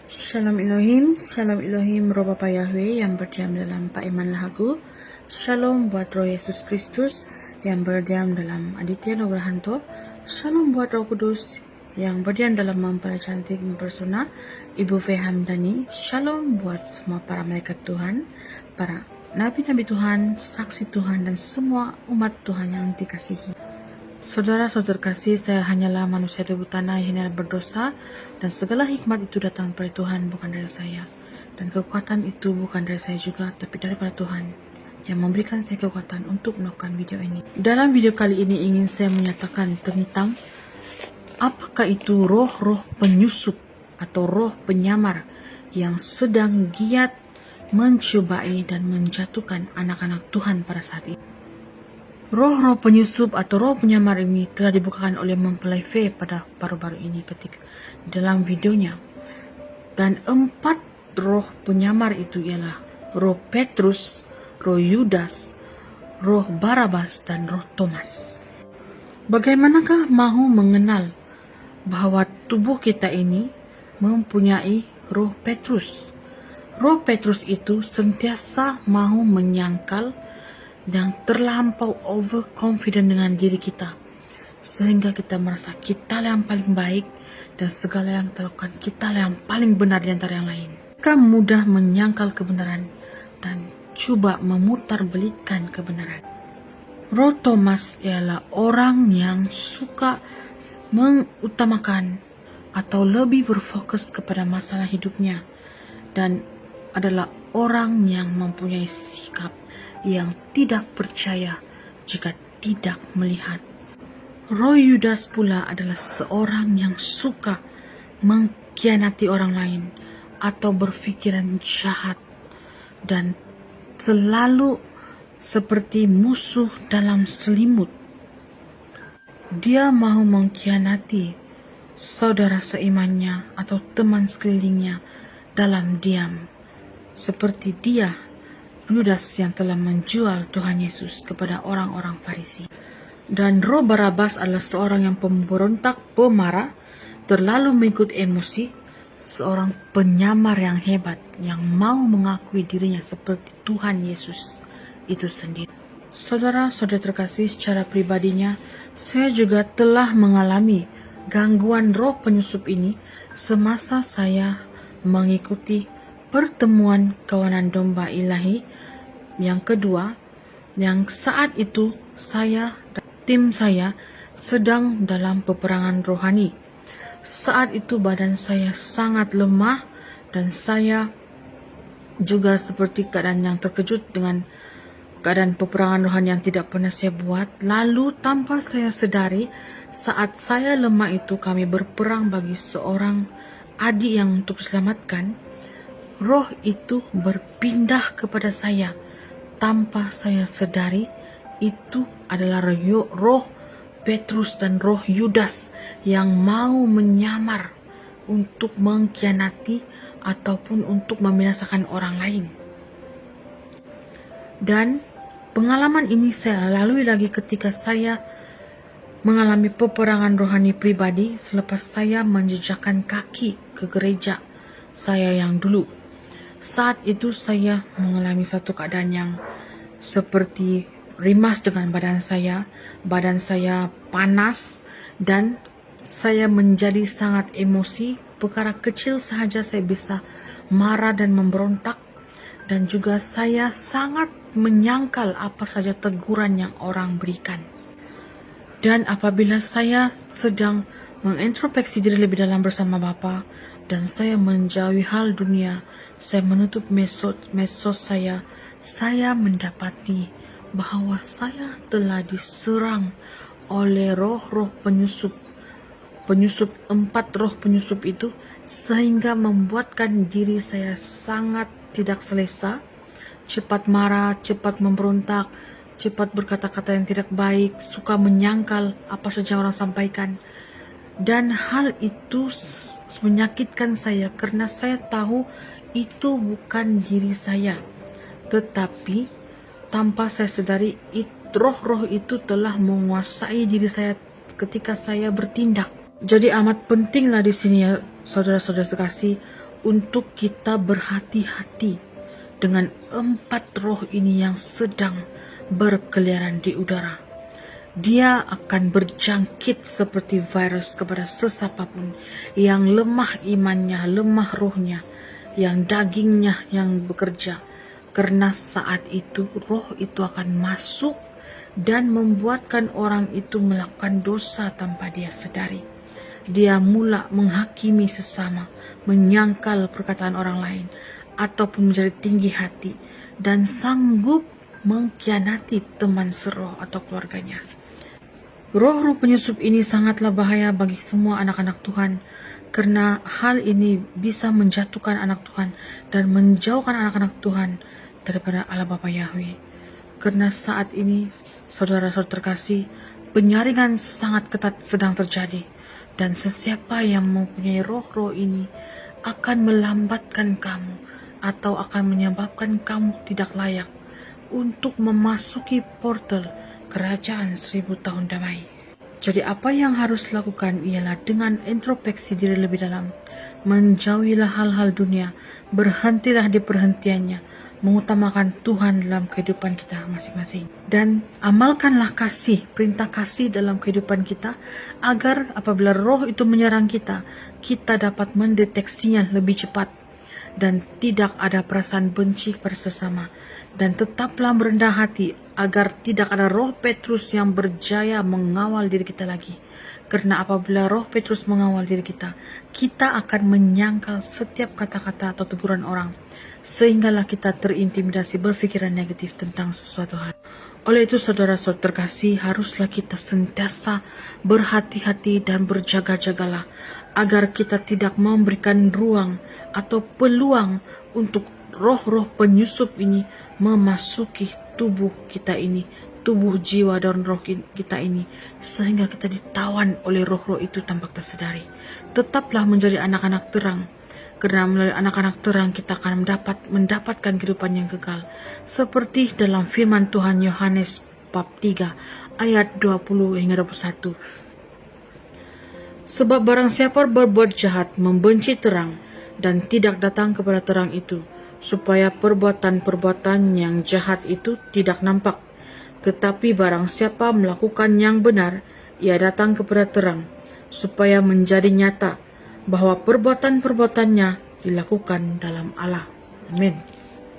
Shalom Elohim, roh Bapa Yahweh yang berdiam dalam Pak Iman Lahagu. Shalom buat roh Yesus Kristus yang berdiam dalam Aditya Nugrahanto. Shalom buat roh Kudus yang berdiam dalam mempelai cantik mempersona Ibu V. Hamdani. Shalom buat semua para malaikat Tuhan, para nabi-nabi Tuhan, saksi Tuhan, dan semua umat Tuhan yang dikasihi. Saudara-saudara kasih, saya hanyalah manusia debu tanah yang hina berdosa, dan segala hikmat itu datang dari Tuhan, bukan dari saya. Dan kekuatan itu bukan dari saya juga, tapi daripada Tuhan yang memberikan saya kekuatan untuk melakukan video ini. Dalam video kali ini ingin saya menyatakan tentang apakah itu roh-roh penyusup atau roh penyamar yang sedang giat mencobai dan menjatuhkan anak-anak Tuhan pada saat ini. Roh-roh penyusup atau roh penyamar ini telah dibukakan oleh mempelai V pada baru-baru ini ketika dalam videonya. Dan 4 roh penyamar itu ialah roh Petrus, roh Yudas, roh Barabas, dan roh Thomas. Bagaimanakah mahu mengenal bahwa tubuh kita ini mempunyai roh Petrus? Roh Petrus itu sentiasa mahu menyangkal dan terlampau overconfident dengan diri kita, sehingga kita merasa kita yang paling baik dan segala yang kita lakukan kita yang paling benar di antara yang lain. Kita mudah menyangkal kebenaran dan coba memutarbelitkan kebenaran. Roh Thomas ialah orang yang suka mengutamakan atau lebih berfokus kepada masalah hidupnya, dan adalah orang yang mempunyai sikap yang tidak percaya jika tidak melihat. Roh Yudas pula adalah seorang yang suka mengkhianati orang lain atau berfikiran jahat dan selalu seperti musuh dalam selimut. Dia mahu mengkhianati saudara seimannya atau teman sekelilingnya dalam diam, seperti dia Yudas yang telah menjual Tuhan Yesus kepada orang-orang Farisi. Dan roh Barabas adalah seorang yang pemberontak, pemarah, terlalu mengikut emosi, seorang penyamar yang hebat yang mau mengakui dirinya seperti Tuhan Yesus itu sendiri. Saudara-saudara terkasih, secara pribadinya saya juga telah mengalami gangguan roh penyusup ini semasa saya mengikuti pertemuan kawanan domba ilahi yang kedua, yang saat itu saya dan tim saya sedang dalam peperangan rohani. Saat itu badan saya sangat lemah dan saya juga seperti keadaan yang terkejut dengan keadaan peperangan rohani yang tidak pernah saya buat. Lalu tanpa saya sedari, saat saya lemah itu kami berperang bagi seorang adik yang untuk diselamatkan. Roh itu berpindah kepada saya tanpa saya sedari. Itu adalah roh Petrus dan roh Yudas yang mau menyamar untuk mengkhianati ataupun untuk membinasakan orang lain. Dan pengalaman ini saya lalui lagi ketika saya mengalami peperangan rohani pribadi selepas saya menjejakkan kaki ke gereja saya yang dulu. Saat itu saya mengalami satu keadaan yang seperti rimas dengan badan saya panas, dan saya menjadi sangat emosi. Perkara kecil sahaja saya bisa marah dan memberontak, dan juga saya sangat menyangkal apa saja teguran yang orang berikan. Dan apabila saya sedang mengintrospeksi diri lebih dalam bersama Bapa, dan saya menjauhi hal dunia, saya menutup medsos saya mendapati bahwa saya telah diserang oleh roh-roh penyusup 4 roh penyusup itu, sehingga membuatkan diri saya sangat tidak selesa, cepat marah, cepat memberontak, cepat berkata-kata yang tidak baik, suka menyangkal apa saja orang sampaikan. Dan hal itu menyakitkan saya karena saya tahu itu bukan diri saya, tetapi tanpa saya sedari roh-roh itu telah menguasai diri saya ketika saya bertindak. Jadi amat pentinglah di sini ya saudara-saudara sekasih untuk kita berhati-hati dengan 4 roh ini yang sedang berkeliaran di udara. Dia akan berjangkit seperti virus kepada sesiapapun yang lemah imannya, lemah rohnya, yang dagingnya yang bekerja. Karena saat itu roh itu akan masuk dan membuatkan orang itu melakukan dosa tanpa dia sadari. Dia mula menghakimi sesama, menyangkal perkataan orang lain, ataupun menjadi tinggi hati dan sanggup mengkhianati teman seroh atau keluarganya. Roh-roh penyusup ini sangatlah bahaya bagi semua anak-anak Tuhan, karena hal ini bisa menjatuhkan anak Tuhan dan menjauhkan anak-anak Tuhan daripada Allah Bapa Yahweh. Karena saat ini, saudara-saudara terkasih, penyaringan sangat ketat sedang terjadi, dan sesiapa yang mempunyai roh-roh ini akan melambatkan kamu atau akan menyebabkan kamu tidak layak untuk memasuki portal kerajaan 1000 tahun damai. Jadi apa yang harus dilakukan ialah dengan introspeksi diri lebih dalam, menjauhilah hal-hal dunia, berhentilah di perhentiannya, mengutamakan Tuhan dalam kehidupan kita masing-masing, dan amalkanlah kasih, perintah kasih dalam kehidupan kita, agar apabila roh itu menyerang kita, kita dapat mendeteksinya lebih cepat dan tidak ada perasaan benci kepada sesama. Dan tetaplah merendah hati agar tidak ada roh Petrus yang berjaya mengawal diri kita lagi. Karena apabila roh Petrus mengawal diri kita, kita akan menyangkal setiap kata-kata atau teguran orang, sehinggalah kita terintimidasi berpikiran negatif tentang sesuatu hal. Oleh itu saudara-saudara terkasih, haruslah kita sentiasa berhati-hati dan berjaga-jagalah agar kita tidak memberikan ruang atau peluang untuk roh-roh penyusup ini memasuki tubuh kita ini, tubuh jiwa dan roh kita ini, sehingga kita ditawan oleh roh-roh itu tanpa kita sadari. Tetaplah menjadi anak-anak terang, karena melalui anak-anak terang kita akan mendapatkan kehidupan yang kekal, seperti dalam firman Tuhan Yohanes bab 3 ayat 20 hingga 21. Sebab barang siapa berbuat jahat membenci terang dan tidak datang kepada terang itu, supaya perbuatan-perbuatan yang jahat itu tidak nampak. Tetapi barang siapa melakukan yang benar, ia datang kepada terang, supaya menjadi nyata bahwa perbuatan-perbuatannya dilakukan dalam Allah. Amin.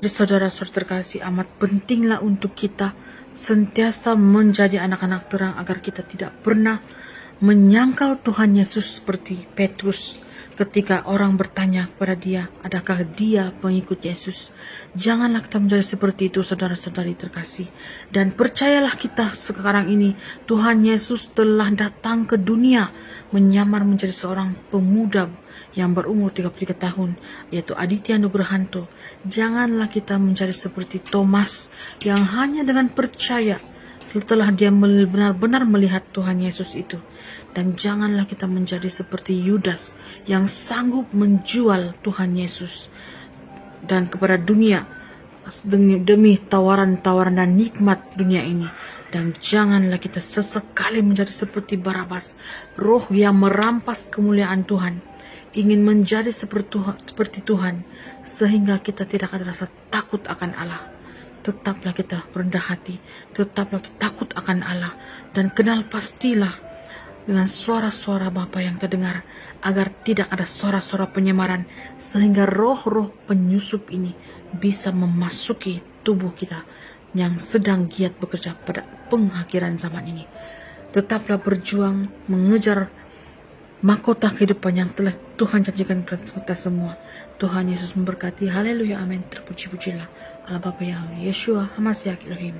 Jadi saudara-saudara terkasih, amat pentinglah untuk kita sentiasa menjadi anak-anak terang agar kita tidak pernah menyangkal Tuhan Yesus seperti Petrus ketika orang bertanya kepada dia, adakah dia pengikut Yesus? Janganlah kita menjadi seperti itu, saudara-saudari terkasih. Dan percayalah kita sekarang ini, Tuhan Yesus telah datang ke dunia menyamar menjadi seorang pemuda yang berumur 33 tahun, yaitu Aditya Nugrahanto. Janganlah kita menjadi seperti Thomas yang hanya dengan percaya setelah dia benar-benar melihat Tuhan Yesus itu. Dan janganlah kita menjadi seperti Yudas yang sanggup menjual Tuhan Yesus dan kepada dunia demi tawaran-tawaran dan nikmat dunia ini. Dan janganlah kita sesekali menjadi seperti Barabas, roh yang merampas kemuliaan Tuhan, ingin menjadi seperti Tuhan, sehingga kita tidak ada rasa takut akan Allah. Tetaplah kita rendah hati, tetaplah kita takut akan Allah, dan kenal pastilah dengan suara-suara Bapa yang terdengar, agar tidak ada suara-suara penyamaran, sehingga roh-roh penyusup ini bisa memasuki tubuh kita yang sedang giat bekerja pada pengakhiran zaman ini. Tetaplah berjuang mengejar mahkota kehidupan yang telah Tuhan janjikan kepada kita semua. Tuhan Yesus memberkati. Haleluya, amin. Terpuji-pujilah Allah Bapa Yahweh, Yeshua HaMashiach Elohim.